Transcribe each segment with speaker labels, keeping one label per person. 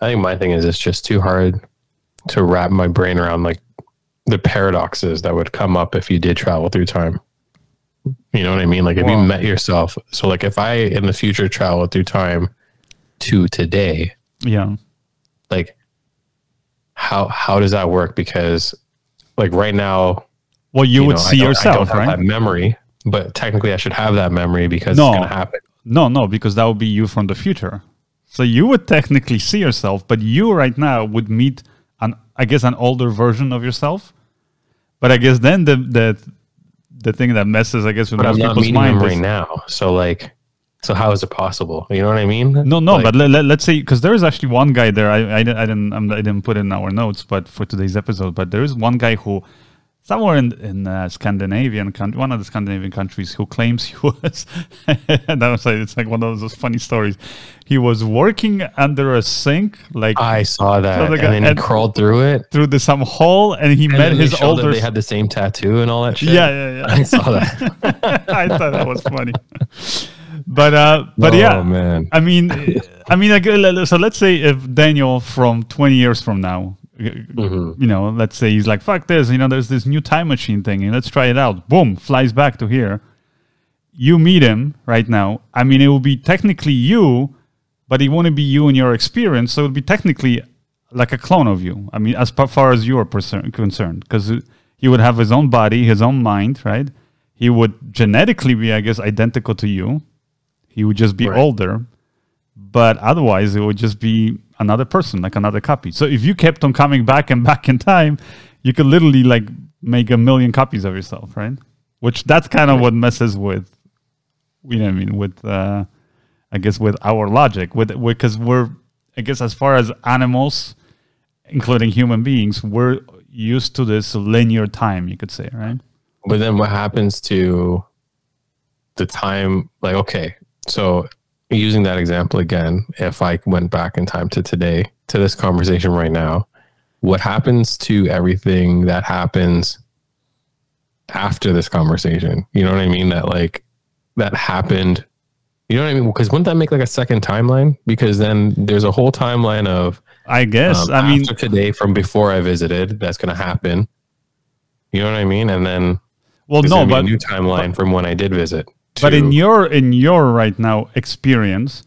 Speaker 1: I think my thing is it's just too hard to wrap my brain around like the paradoxes that would come up if you did travel through time. You know what I mean? Like if you met yourself. So like if I in the future travel through time to today, like how does that work? Because like right now,
Speaker 2: well, you would see yourself,
Speaker 1: I don't have that memory, but technically I should have that memory because it's going to happen.
Speaker 2: No, because that would be you from the future. So you would technically see yourself, but you right now would meet an older version of yourself. But I guess then the thing that messes, I guess, with most people's mind
Speaker 1: right now. So like, how is it possible? You know what I mean?
Speaker 2: No, like, but let's say, because there is actually one guy there. I didn't put in our notes, but for today's episode, but there is one guy who somewhere in Scandinavian, one of the Scandinavian countries, who claims he was. And I was like, it's like one of those funny stories. He was working under a sink, like
Speaker 1: I saw that, and then he crawled through
Speaker 2: some hole, and he met his older.
Speaker 1: They had the same tattoo and all that shit.
Speaker 2: Yeah.
Speaker 1: I saw that.
Speaker 2: I thought that was funny. But yeah,
Speaker 1: man.
Speaker 2: I mean, like, so let's say if Daniel from 20 years from now, you know, let's say he's like, fuck this, you know, there's this new time machine thing, and let's try it out. Boom, flies back to here. You meet him right now. I mean, it will be technically you, but it won't be you in your experience. So it would be technically like a clone of you. I mean, as far as you are concerned, because he would have his own body, his own mind, right? He would genetically be, I guess, identical to you. He would just be older, but otherwise it would just be another person, like another copy. So if you kept on coming back and back in time, you could literally like make 1 million copies of yourself, right? Which that's kind of what messes with, you know what I mean, with, I guess with our logic, because we're, I guess as far as animals, including human beings, we're used to this linear time, you could say, right?
Speaker 1: But then what happens to the time, like, okay, so using that example again, if I went back in time to today, to this conversation right now, what happens to everything that happens after this conversation? You know what I mean? That like, that happened, you know what I mean? Because wouldn't that make like a second timeline? Because then there's a whole timeline of,
Speaker 2: I guess, I mean,
Speaker 1: today from before I visited, that's going to happen. You know what I mean? And then,
Speaker 2: well, no, but
Speaker 1: a new timeline from when I did visit.
Speaker 2: But in your right now experience,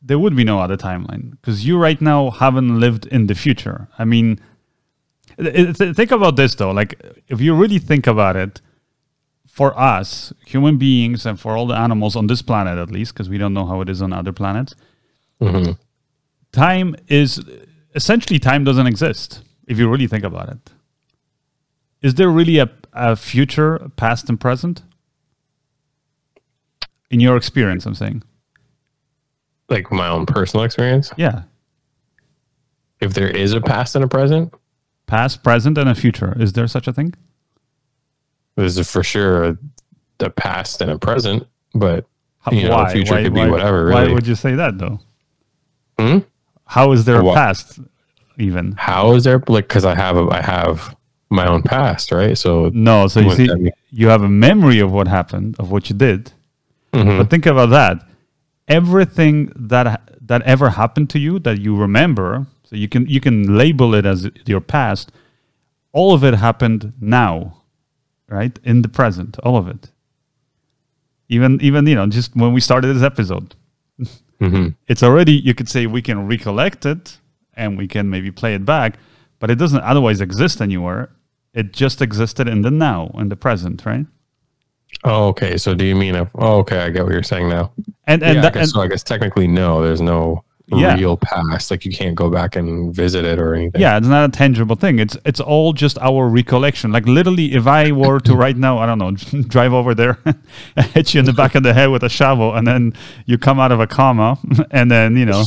Speaker 2: there would be no other timeline because you right now haven't lived in the future. I mean, think about this though. Like, if you really think about it, for us human beings and for all the animals on this planet, at least, because we don't know how it is on other planets, time doesn't exist. If you really think about it, is there really a future, a past, and present? In your experience, I'm saying. Like
Speaker 1: my own personal experience?
Speaker 2: Yeah.
Speaker 1: If there is a past and a present?
Speaker 2: Past, present, and a future. Is there such a thing?
Speaker 1: There's for sure a past and a present, but you know,
Speaker 2: why?
Speaker 1: The future could be whatever, really.
Speaker 2: Why would you say that, though? How is there a past, even?
Speaker 1: How is there? Like, because I have my own past, right? So
Speaker 2: no, so you see, you have a memory of what happened, of what you did. But think about that. Everything that ever happened to you that you remember, so you can label it as your past, all of it happened now, right? In the present, all of it. Even you know, just when we started this episode. It's already, you could say we can recollect it and we can maybe play it back, but it doesn't otherwise exist anywhere. It just existed in the now, in the present, right?
Speaker 1: Oh, okay. So do you mean okay, I get what you're saying now.
Speaker 2: And
Speaker 1: I guess technically no, there's no real past. Like you can't go back and visit it or anything.
Speaker 2: Yeah, it's not a tangible thing. It's all just our recollection. Like literally, if I were to right now, I don't know, drive over there, hit you in the back of the head with a shovel, and then you come out of a coma, and then you know,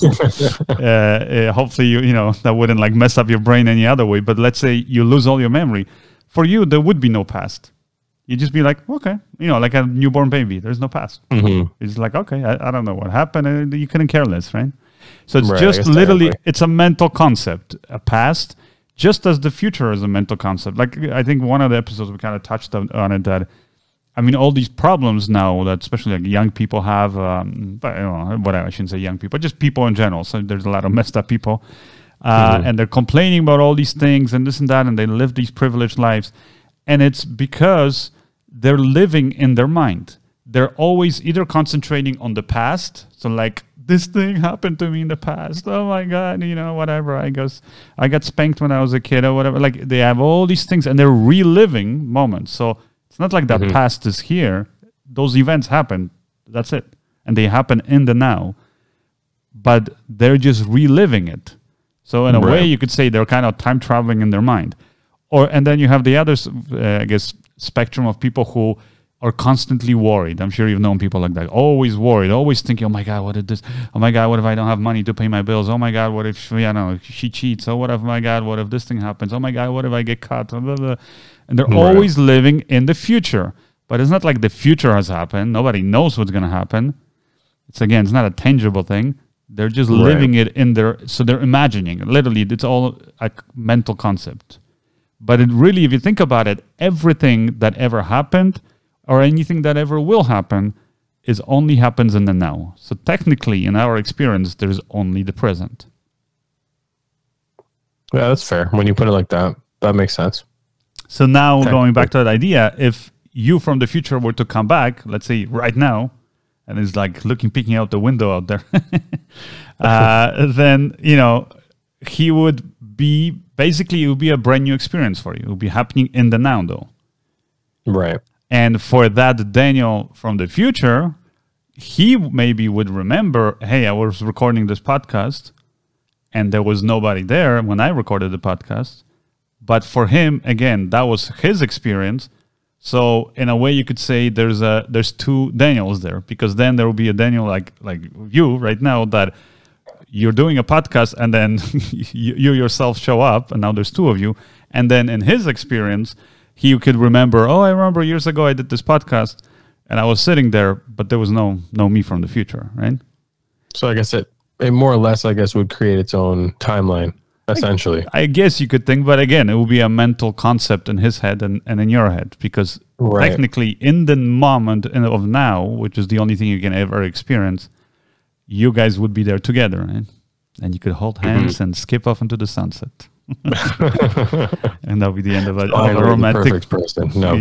Speaker 2: hopefully you know that wouldn't like mess up your brain any other way. But let's say you lose all your memory. For you, there would be no past. You'd just be like, okay, you know, like a newborn baby. There's no past. It's like, okay, I don't know what happened. You couldn't care less, right? So it's just literally, it's a mental concept, a past, just as the future is a mental concept. Like I think one of the episodes we kind of touched on it that, I mean, all these problems now that especially like young people have, but you know, whatever, I shouldn't say young people, just people in general. So there's a lot of messed up people. and they're complaining about all these things and this and that, and they live these privileged lives. And it's because they're living in their mind. They're always either concentrating on the past, so like, this thing happened to me in the past. Oh my God, whatever. I guess I got spanked when I was a kid or whatever. Like, they have all these things and they're reliving moments. So it's not like that past is here. Those events happen. That's it. And they happen in the now. But they're just reliving it. So in a way, you could say they're kind of time traveling in their mind. And then you have the other, spectrum of people who are constantly worried. I'm sure you've known people like that. Always worried, always thinking, oh my God, what is this? Oh my God, what if I don't have money to pay my bills? Oh my God, what if, she cheats? Oh, my God, what if this thing happens? Oh my God, what if I get caught? Blah, blah. And they're always living in the future. But it's not like the future has happened. Nobody knows what's going to happen. It's not a tangible thing. They're just living it in so they're imagining. Literally, it's all a mental concept. But it really, if you think about it, everything that ever happened or anything that ever will happen only happens in the now. So technically, in our experience, there's only the present.
Speaker 1: Yeah, that's fair. When you put it like that, that makes sense.
Speaker 2: So now, going back to that idea, if you from the future were to come back, let's say right now, and it's like peeking out the window out there, then, he would be, basically, it would be a brand new experience for you. It would be happening in the now, though.
Speaker 1: Right.
Speaker 2: And for that Daniel from the future, he maybe would remember, hey, I was recording this podcast, and there was nobody there when I recorded the podcast. But for him, again, that was his experience. So in a way, you could say there's two Daniels there, because then there will be a Daniel like you right now, that you're doing a podcast and then you yourself show up, and now there's two of you. And then in his experience, he could remember, I remember years ago I did this podcast and I was sitting there, but there was no me from the future, right?
Speaker 1: So I guess it more or less, would create its own timeline. Essentially,
Speaker 2: I guess you could think, but again, it will be a mental concept in his head and in your head, because technically, in the moment of now, which is the only thing you can ever experience, you guys would be there together, right? And you could hold hands and skip off into the sunset, and that'll be the end of a romantic.
Speaker 1: Perfect person. No.